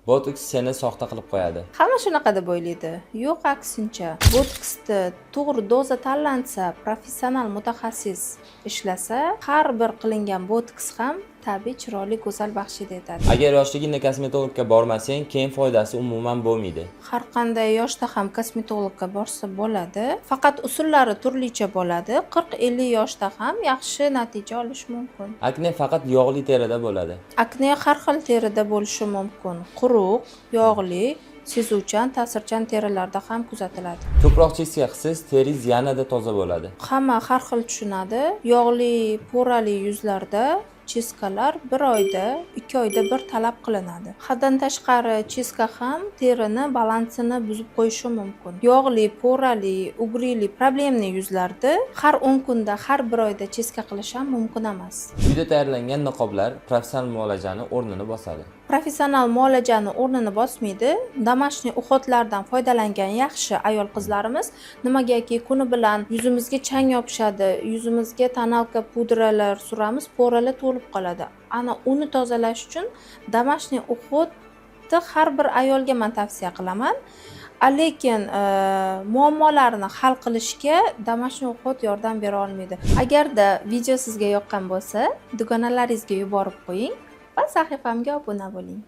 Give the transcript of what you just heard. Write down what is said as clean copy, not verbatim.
Botoks seni soxta qilib qo'yadi. Hamma shunaqa deb o'ylaydi. Yo'q, aksincha. Botoksni to'g'ri doza tanlansa, professional mutaxassis ishlasa, har bir qilingan botoks ham tabiiy, chiroyli, go'zal baxshida etadi. Agar yoshligingda kosmetologga bormasang, keyin foydasi umuman bo'lmaydi. Har qanday yoshda ham kosmetologga borsa bo'ladi. Faqat usullari turlicha bo'ladi. 40-50 yoshda ham yaxshi natija olish mumkin. Akne faqat yog'li terida bo'ladi. Akne har xil terida bo'lishi mumkin. Quruq, yog'li, sezuvchan, ta'sirchan terilarda ham kuzatiladi. Ko'proq cheska qilsiz, teringiz yanada toza bo'ladi. Hamma har xil tushunadi. Yog'li, po'rali yuzlarda cheskalar 1 oyda, 2 oyda bir talab qilinadi. Haddan tashqari cheska ham terini balansini buzib qo'yishi mumkin. Yog'li, po'rali, ugrili, problemli yuzlarda har 10 kunda, har 1 oyda cheska qilish ham mumkin emas. Uyda tayyorlangan niqoblar professional muolajani o'rnini bosadi. Professional muolajani o'rnini bosmaydi. Домашний uxotlardan foydalangan yaxshi ayol qizlarimiz nimagaki kuni bilan yuzimizga chang yopishadi, yuzimizga tonalka pudralar suramiz, po'ralar to'lib qoladi. Ana uni tozalash uchun домашний uxotni har bir ayolga men tavsiya qilaman. Lekin muammolarni hal qilishga домашний uxot yordam bera olmaydi. Agarda video sizga yoqqan bo'lsa, dugonalaringizga yuborib qo'ying va sahifamga obuna bo'ling.